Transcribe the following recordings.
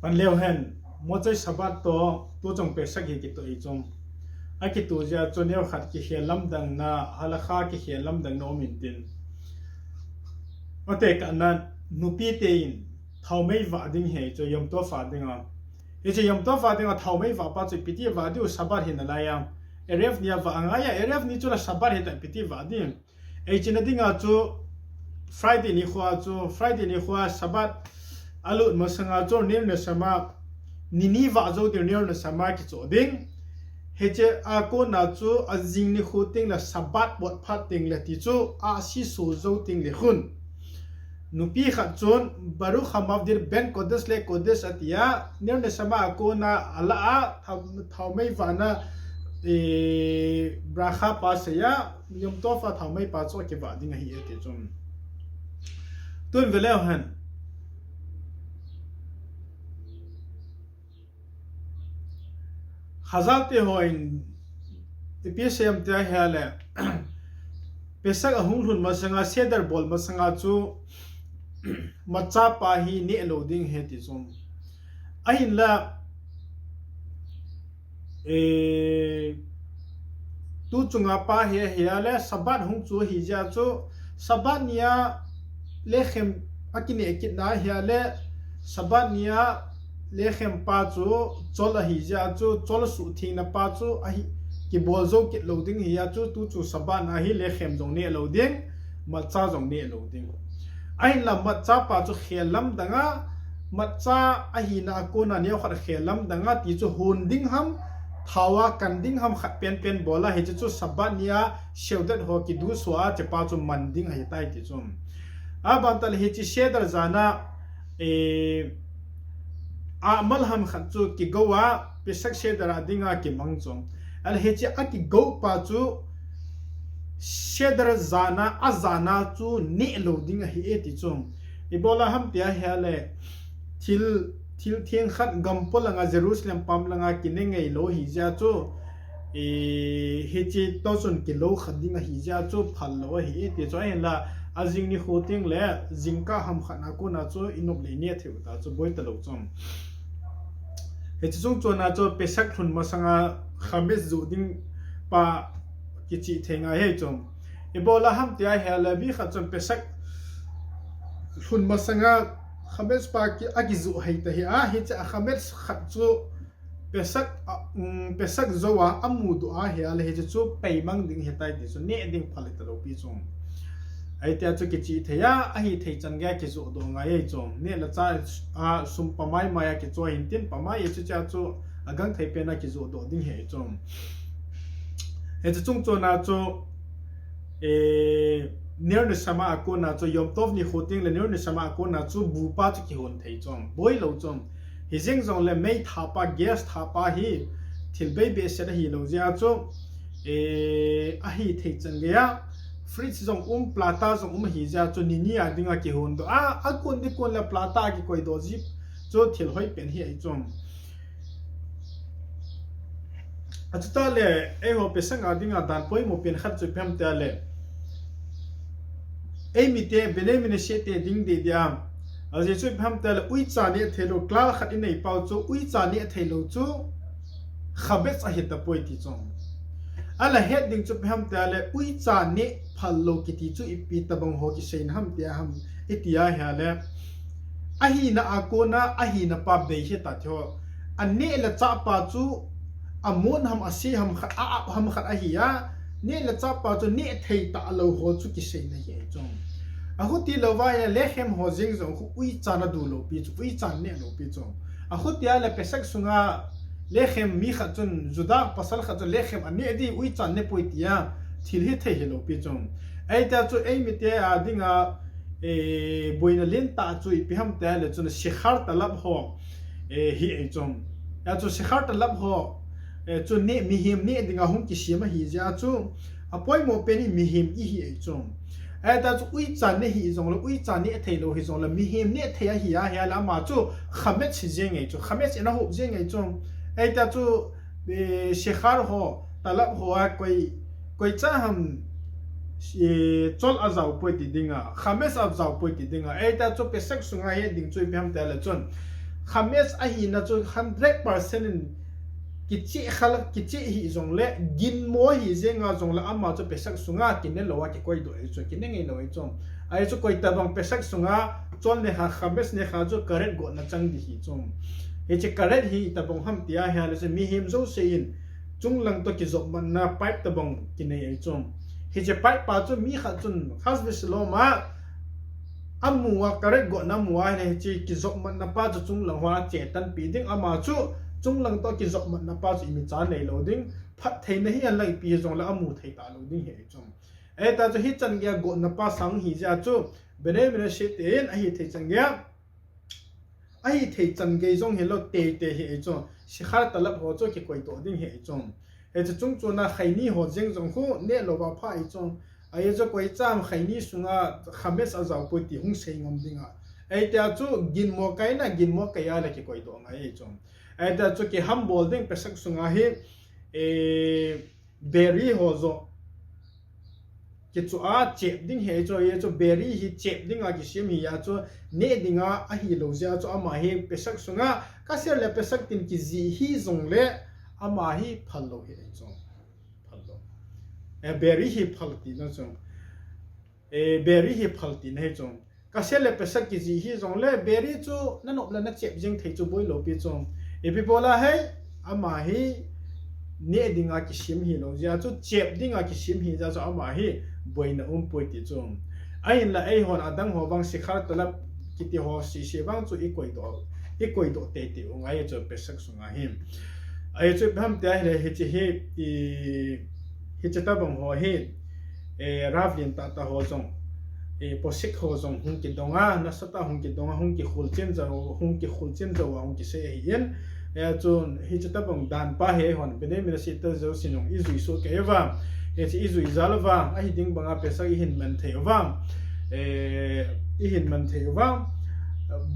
pan leo hen mo chai sabat to tu chong pe sak hi ki to I chong a ki tu ja choneu khat ki helam dang na halakha ki helam dang no min tin ote ka na nupi te in thau mei wa ding he cho yom to fa ding a e che yom to fa ding a thau mei wa pa chu piti wa du sabat hin la ya eref nia wa anga ya eref ni chu la sabat he ta piti wa ding e china ding a chu Friday ni khwa sabat alut masanga cho nim na sama nini wa zo de nim na sama ki cho ding heche a ko na chu azing ni khuting la sabat bot phat ting la ti chu a si so zo ting le khun nupi kha chon baru khamavdir ben kodes le kodes atia nim na sama ko na ala a thau mei wa na brakha pa se ya yom to fa thau mei pa cho ke wa ding hi ete chum tun vele han Hazalte hoin PSM te hele pesak ahung hun masanga cedar bol masanga chu macha pa hi ne loading he ti zum ahin la tu chunga pa he hele sabat hung chu hi ja chu sabat nia lechem akini ekit na hele sabat nia lechem pa chu chola hi ja chu chola su thing na pa chu ahi ki bolzo kit loading hi ya chu tu chu sabat na hi lechem jong ne loading macha jong ne loading ai la macha pa chu khelam danga macha ahi na ko na ne khat khelam danga ti chu hunding ham thawa kanding ham khat pen bola hi chu sabat nia sheudat ho ki du swa che pa chu manding hi tai ti chum abantal hi chi shedar zana amal ham khatchu ki gowa pesak shedara dinga ki mangchong al hechi aki go pa chu shedar zana azana chu ni loading hi eti chung ibola ham tia hele thil thieng khat gampolanga Jerusalem pamlanga kinengei lo hi ja chu hechi tosun ki lo khadinga hi ja chu phallo hi eti chu en la azing ni khoting le jingka ham khana ko na chu inok le ne theu ta chu boi ta lo chom he chung chona chu pesak thun masanga khamis zu ding pa ki chi thenga he chom ebola ham tia hela bi kha chom pesak thun masanga khamis pa ki agi zu hai ta hi a he cha khamis khat chu pesak zowa amu du a he ala he chu peimang ding he tai ti chu ne ding phale ta lo pi chom ai tia chu ki chi theya a hi thei chan ga ki zu do nga ye chom ne la cha a sum pamai maya ki cho hin tin pamai ye chu cha chu agang thei pe na ki zu do ding he chom he chu chung cho na chu ner ne sama ko na chu yom tov ni khoting le ner ne sama ko na chu bu pa chu ki hon thei chom boi lo chom hi jing zong le mei thapa gas thapa hi thil bei be se hi lo ja chu a hi thei chan ga ya fridge zong plata zong hi ja chu ni a dinga ki hon do a kon di kon la plata ki koi do ji chu thil hoi pen hi ai chom achuta le ho pesanga dinga dan poi mo pen khat chu phem ta le mi te benemine she te ding de dia a je chu phem ta le ui cha ne thelo kla khat in nei pau chu ui cha ne thelo chu khabet a hit ta poi ti chom ala heading chu phem ta le ui cha ne phallo ki ti chu ipi tabang ho ki sein ham tia ham itia ha le ahi na akona ahi na pa be he ta tho anne la cha pa chu amon ham ase ham khat a ham khat ahi ya ne la cha pa chu ne thei ta lo ho chu ki sein na ye chong a hu ti lo wa ya le hem ho jing zong khu ui cha na du lo pi chu ui cha ne lo pi chong a hu ti ala pesak sunga lechem mi khatun juda pasal khatun lechem ani di ui chan ne poitia thil hi the helo pi chong ai ta chu ai mi te a dinga boina len ta chu pi ham ta le chun shikhar talab ho hi ai chong ya chu shikhar talab ho chu ne mi him ne dinga hum ki shima hi ja chu apoi mo pe ni mi him i hi ai chong ai ta chu ui chan ne hi zong lo ui chan ne the lo hi zong lo mi him ne the hi ya la ma chu khamet chi jeng ai chu khamet ina hu jeng ai chong ai ta chu shikhar ho talab ho a koi cha ham chol azau poi ti dinga khames azau poi ti dinga ai ta chu pesak sunga he ding chui pem ta la chon khames a hi na chu 100% kichi khal kichi hi zong le gin mo hi zenga zong la ama chu pesak sunga kinne lowa ki koi do chu kinne ngai noi chom ai chu koi ta bang pesak sunga chon ne ha khames ne kha chu current go na chang di hi chom e che current hi ta bang ham tia ha le se mi him zo se in chung lang to ki zop man na pipe ta bang kinne ai chom hi che pipe pa chu mi kha chun khas bis lo ma amuwa current go na muwa ne chi ki zop man na pa chu chung lang wa che tan pi ding ama chu chung lang to ki zop man na pa chu mi cha nei lo ding phat thei na hi an lai pi zong la amu thei ta lo ding he chom e ta chu hi chan gya go na pa sang hi ja chu bene bene she ten a hi thei chan gya a hi thei chan ge zong he lo te te he chom si khar talap ho chu ki koi to ding he chom e chu chung chu na khai ni ho jeng zong khu ne lo ba pha i chom ai chu koi cham khai ni sunga khames a zaw pu ti hung sei ngom dinga ai ta chu gin mo kai na gin mo kai ya la ki koi to ngai chom ai ta chu ki ham bol ding pesak sunga hi berry ho zo ki chu a chep ding he cho ye chu berry hi chep ding a ki sim hi ya chu ne dinga a hi lo ja chu ama hi pesak sunga ka ser le pesak tin ki zi hi zong le ama hi phal lo hi chong phal lo berry hi phal ti na chong berry hi phal ti na chong ka ser le pesak ki zi hi zong le berry chu na nop la na chep jing thei chu boi lo pi chong e pi pola hai ama hi ne dinga ki sim hi lo ja chu chep dinga ki sim hi ja chu ama hi boina poi ti chung ai la ai hon adang ho bang sikhar talap kiti ho si se bang chu i koi do te te ung ai chu pesak sunga him ai chu bham ta he he chi hi chata bang ho he ravlin ta ta ho jong posik ho jong hung ki donga na sata hung ki donga hung ki khul chen ja hung wa hung ki se yen chun hi chata bang dan pa he hon bene mi si ta zo sinong izui so ke wa e chi izui zalwa a hi ding banga pesa i hin man the wa i hin man the wa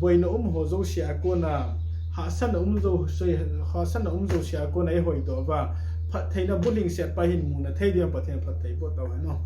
boina ho zo sia ko na ha san zo sei ha san zo sia ko na e hoi do wa phat theina buling set pa hin mu na thei dia pa the phat thei bo taw no